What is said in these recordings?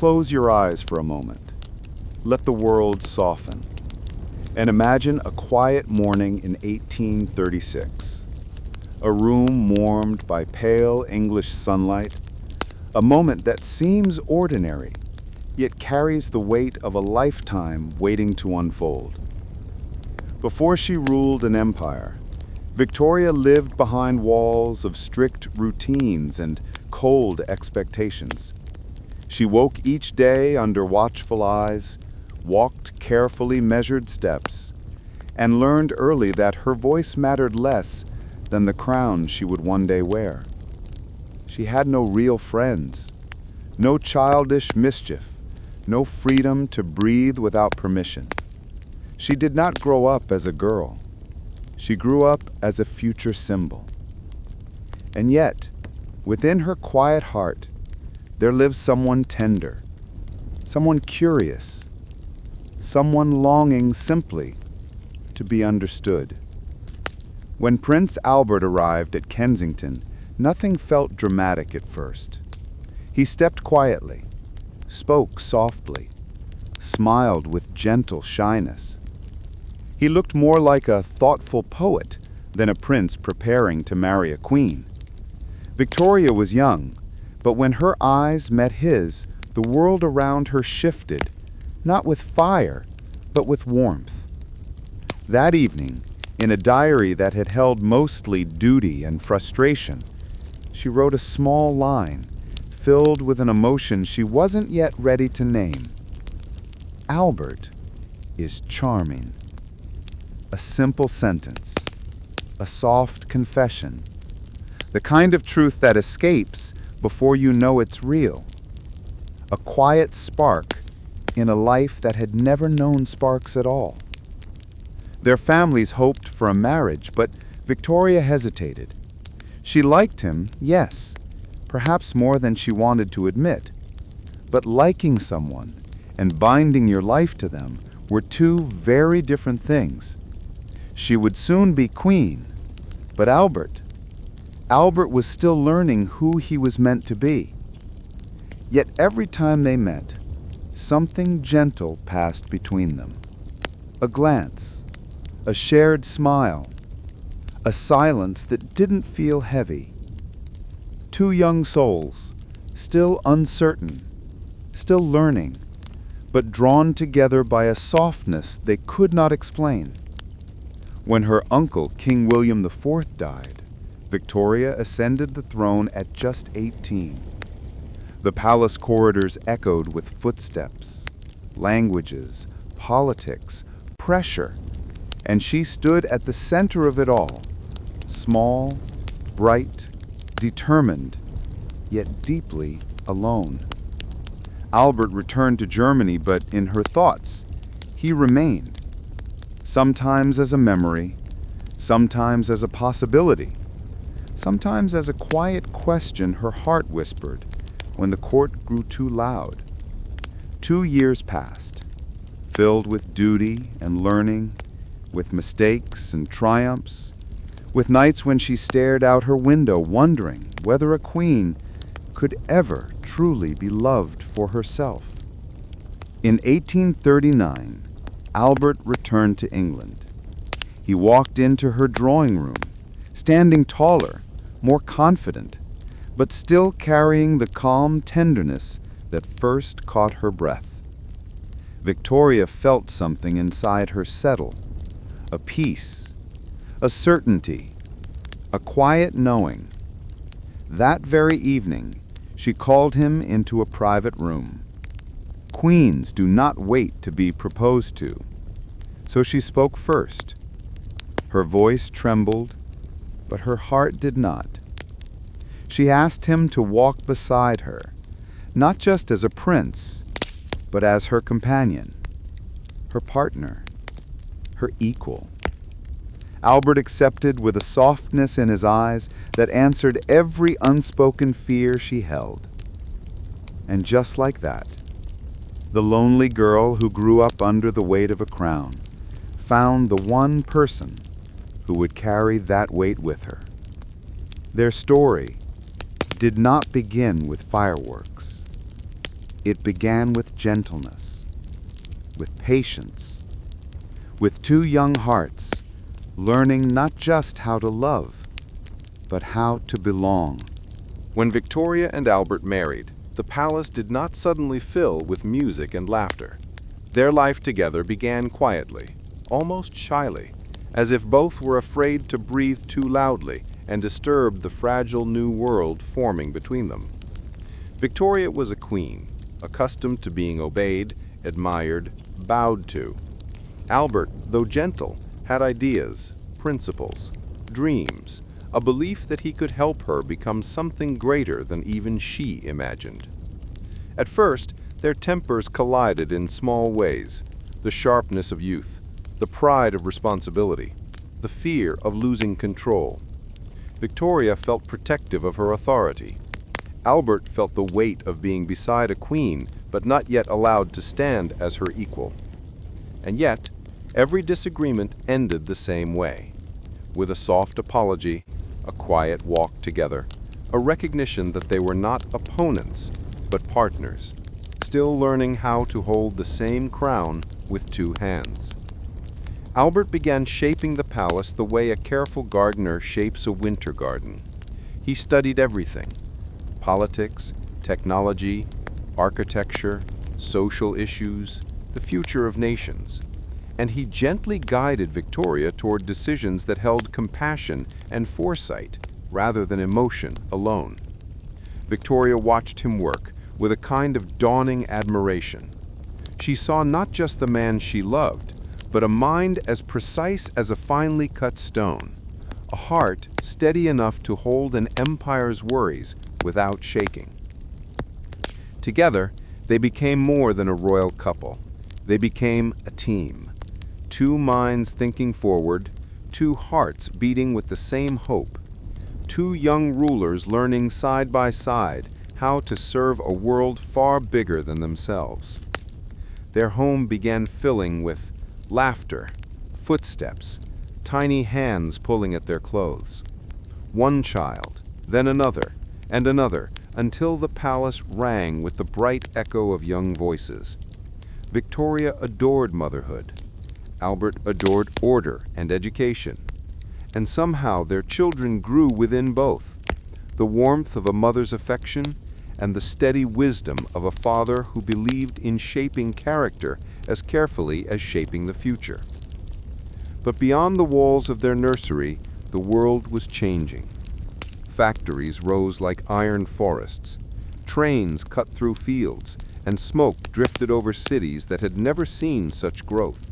close your eyes for a moment. Let the world soften. And imagine a quiet morning in 1836. A room warmed by pale English sunlight. A moment that seems ordinary, yet carries the weight of a lifetime waiting to unfold. Before she ruled an empire, Victoria lived behind walls of strict routines and cold expectations. She woke each day under watchful eyes, walked carefully measured steps, and learned early that her voice mattered less than the crown she would one day wear. She had no real friends, no childish mischief, no freedom to breathe without permission. She did not grow up as a girl. She grew up as a future symbol. And yet, within her quiet heart, there lived someone tender, someone curious, someone longing simply to be understood. When Prince Albert arrived at Kensington, nothing felt dramatic at first. He stepped quietly, spoke softly, smiled with gentle shyness. He looked more like a thoughtful poet than a prince preparing to marry a queen. Victoria was young, but when her eyes met his, the world around her shifted, not with fire, but with warmth. That evening, in a diary that had held mostly duty and frustration, she wrote a small line, filled with an emotion she wasn't yet ready to name. Albert is charming. A simple sentence, a soft confession, the kind of truth that escapes before you know it's real. A quiet spark in a life that had never known sparks at all. Their families hoped for a marriage, but Victoria hesitated. She liked him, yes, perhaps more than she wanted to admit. But liking someone and binding your life to them were two very different things. She would soon be queen, but Albert was still learning who he was meant to be. Yet every time they met, something gentle passed between them. A glance, a shared smile, a silence that didn't feel heavy. Two young souls, still uncertain, still learning, but drawn together by a softness they could not explain. When her uncle, King William IV, died, Victoria ascended the throne at just 18. The palace corridors echoed with footsteps, languages, politics, pressure, and she stood at the center of it all, small, bright, determined, yet deeply alone. Albert returned to Germany, but in her thoughts, he remained. Sometimes as a memory, sometimes as a possibility, sometimes as a quiet question her heart whispered when the court grew too loud. 2 years passed, filled with duty and learning, with mistakes and triumphs, with nights when she stared out her window wondering whether a queen could ever truly be loved for herself. In 1839, Albert returned to England. He walked into her drawing room, standing taller, more confident, but still carrying the calm tenderness that first caught her breath. Victoria felt something inside her settle, a peace, a certainty, a quiet knowing. That very evening, she called him into a private room. Queens do not wait to be proposed to, so she spoke first. Her voice trembled, but her heart did not. She asked him to walk beside her, not just as a prince, but as her companion, her partner, her equal. Albert accepted with a softness in his eyes that answered every unspoken fear she held. And just like that, the lonely girl who grew up under the weight of a crown found the one person who would carry that weight with her. Their story did not begin with fireworks. It began with gentleness, with patience, with two young hearts learning not just how to love, but how to belong. When Victoria and Albert married, the palace did not suddenly fill with music and laughter. Their life together began quietly, almost shyly, as if both were afraid to breathe too loudly and disturb the fragile new world forming between them. Victoria was a queen, accustomed to being obeyed, admired, bowed to. Albert, though gentle, had ideas, principles, dreams, a belief that he could help her become something greater than even she imagined. At first, their tempers collided in small ways: the sharpness of youth, the pride of responsibility, the fear of losing control. Victoria felt protective of her authority. Albert felt the weight of being beside a queen, but not yet allowed to stand as her equal. And yet, every disagreement ended the same way, with a soft apology, a quiet walk together, a recognition that they were not opponents, but partners, still learning how to hold the same crown with two hands. Albert began shaping the palace the way a careful gardener shapes a winter garden. He studied everything: politics, technology, architecture, social issues, the future of nations. And he gently guided Victoria toward decisions that held compassion and foresight rather than emotion alone. Victoria watched him work with a kind of dawning admiration. She saw not just the man she loved, but a mind as precise as a finely cut stone, a heart steady enough to hold an empire's worries without shaking. Together, they became more than a royal couple. They became a team. Two minds thinking forward, two hearts beating with the same hope, two young rulers learning side by side how to serve a world far bigger than themselves. Their home began filling with laughter, footsteps, tiny hands pulling at their clothes. One child, then another, and another, until the palace rang with the bright echo of young voices. Victoria adored motherhood. Albert adored order and education. And somehow their children grew within both, the warmth of a mother's affection and the steady wisdom of a father who believed in shaping character as carefully as shaping the future. But beyond the walls of their nursery, the world was changing. Factories rose like iron forests. Trains cut through fields, and smoke drifted over cities that had never seen such growth.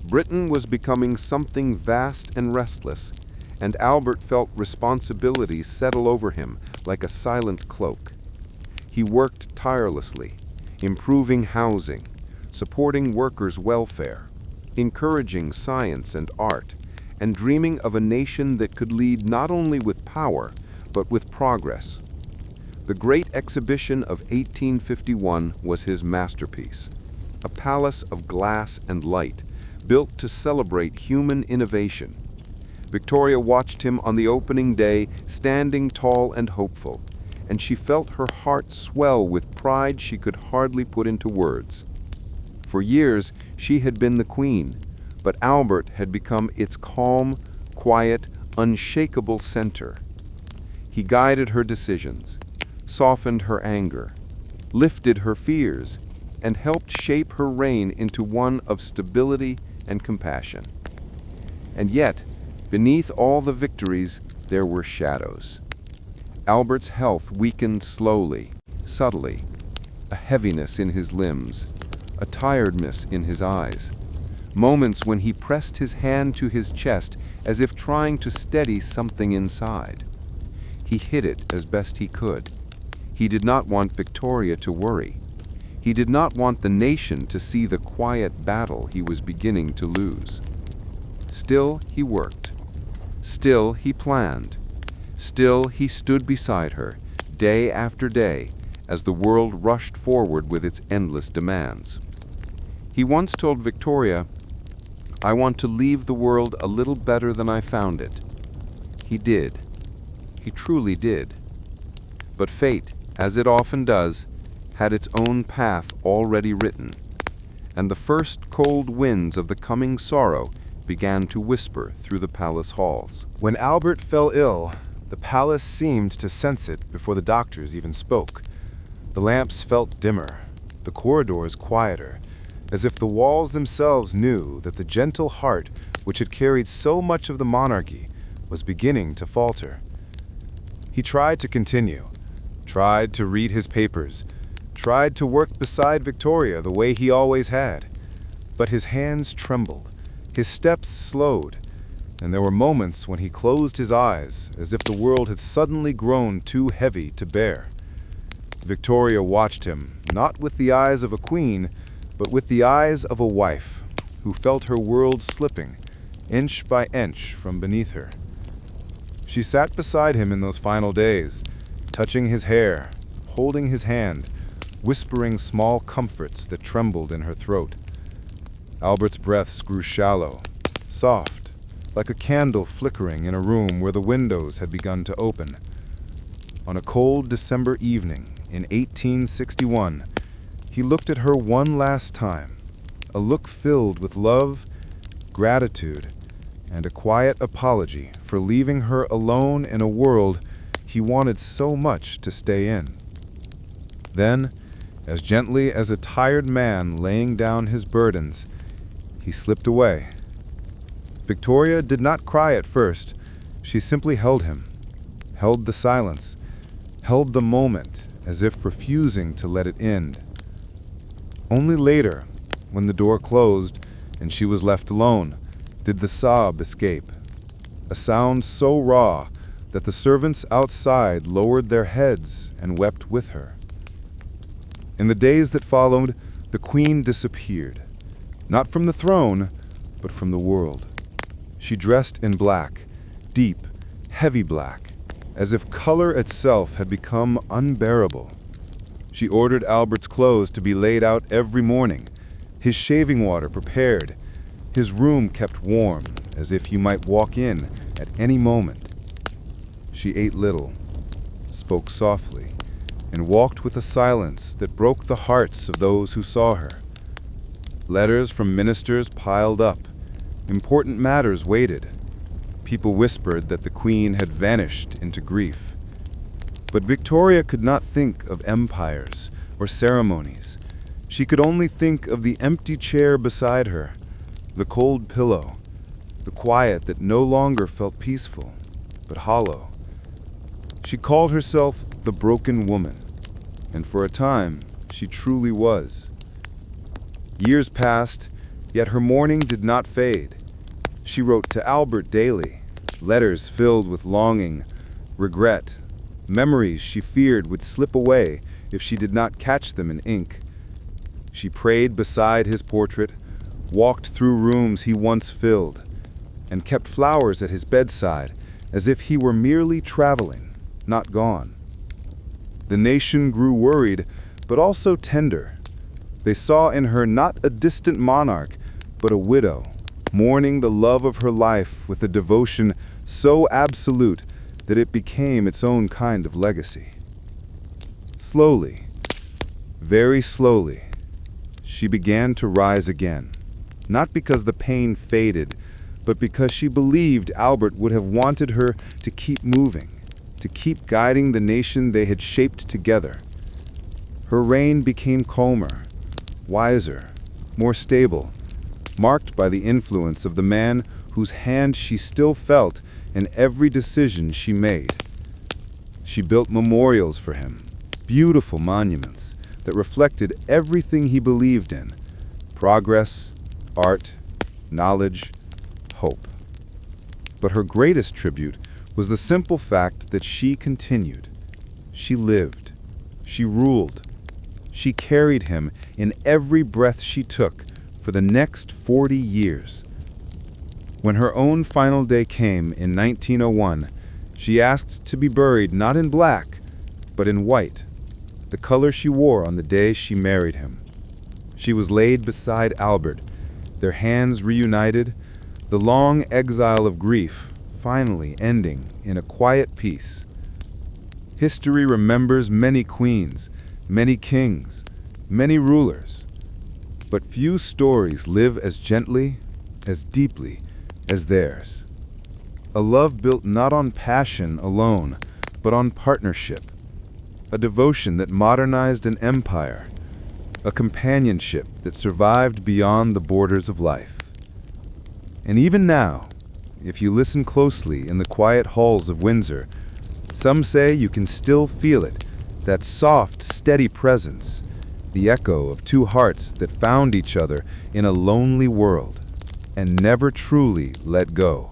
Britain was becoming something vast and restless, and Albert felt responsibility settle over him like a silent cloak. He worked tirelessly, improving housing, supporting workers' welfare, encouraging science and art, and dreaming of a nation that could lead not only with power, but with progress. The Great Exhibition of 1851 was his masterpiece, a palace of glass and light, built to celebrate human innovation. Victoria watched him on the opening day, standing tall and hopeful, and she felt her heart swell with pride she could hardly put into words. For years, she had been the queen, but Albert had become its calm, quiet, unshakable center. He guided her decisions, softened her anger, lifted her fears, and helped shape her reign into one of stability and compassion. And yet, beneath all the victories, there were shadows. Albert's health weakened slowly, subtly, a heaviness in his limbs, a tiredness in his eyes, moments when he pressed his hand to his chest as if trying to steady something inside. He hid it as best he could. He did not want Victoria to worry. He did not want the nation to see the quiet battle he was beginning to lose. Still he worked. Still he planned. Still he stood beside her, day after day, as the world rushed forward with its endless demands. He once told Victoria, "I want to leave the world a little better than I found it." He did. He truly did. But fate, as it often does, had its own path already written, and the first cold winds of the coming sorrow began to whisper through the palace halls. When Albert fell ill, the palace seemed to sense it before the doctors even spoke. The lamps felt dimmer, the corridors quieter, as if the walls themselves knew that the gentle heart which had carried so much of the monarchy was beginning to falter. He tried to continue, tried to read his papers, tried to work beside Victoria the way he always had. But his hands trembled, his steps slowed, and there were moments when he closed his eyes as if the world had suddenly grown too heavy to bear. Victoria watched him, not with the eyes of a queen, but with the eyes of a wife, who felt her world slipping, inch by inch, from beneath her. She sat beside him in those final days, touching his hair, holding his hand, whispering small comforts that trembled in her throat. Albert's breaths grew shallow, soft, like a candle flickering in a room where the windows had begun to open. On a cold December evening in 1861, he looked at her one last time, a look filled with love, gratitude, and a quiet apology for leaving her alone in a world he wanted so much to stay in. Then, as gently as a tired man laying down his burdens, he slipped away. Victoria did not cry at first. She simply held him, held the silence, held the moment as if refusing to let it end. Only later, when the door closed and she was left alone, did the sob escape, a sound so raw that the servants outside lowered their heads and wept with her. In the days that followed, the queen disappeared, not from the throne, but from the world. She dressed in black, deep, heavy black, as if color itself had become unbearable. She ordered Albert's clothes to be laid out every morning, his shaving water prepared, his room kept warm, as if he might walk in at any moment. She ate little, spoke softly, and walked with a silence that broke the hearts of those who saw her. Letters from ministers piled up. Important matters waited. People whispered that the queen had vanished into grief. But Victoria could not think of empires or ceremonies. She could only think of the empty chair beside her, the cold pillow, the quiet that no longer felt peaceful, but hollow. She called herself the broken woman, and for a time, she truly was. Years passed, yet her mourning did not fade. She wrote to Albert daily, letters filled with longing, regret, memories she feared would slip away if she did not catch them in ink. She prayed beside his portrait, walked through rooms he once filled, and kept flowers at his bedside as if he were merely traveling, not gone. The nation grew worried, but also tender. They saw in her not a distant monarch, but a widow, mourning the love of her life with a devotion so absolute that it became its own kind of legacy. Slowly, very slowly, she began to rise again, not because the pain faded, but because she believed Albert would have wanted her to keep moving, to keep guiding the nation they had shaped together. Her reign became calmer, wiser, more stable, marked by the influence of the man whose hand she still felt in every decision she made. She built memorials for him, beautiful monuments that reflected everything he believed in: progress, art, knowledge, hope. But her greatest tribute was the simple fact that she continued. She lived. She ruled. She carried him in every breath she took for the next 40 years. When her own final day came in 1901, she asked to be buried not in black, but in white, the color she wore on the day she married him. She was laid beside Albert, their hands reunited, the long exile of grief finally ending in a quiet peace. History remembers many queens, many kings, many rulers. But few stories live as gently, as deeply as theirs. A love built not on passion alone, but on partnership. A devotion that modernized an empire. A companionship that survived beyond the borders of life. And even now, if you listen closely in the quiet halls of Windsor, some say you can still feel it, that soft, steady presence, the echo of two hearts that found each other in a lonely world and never truly let go.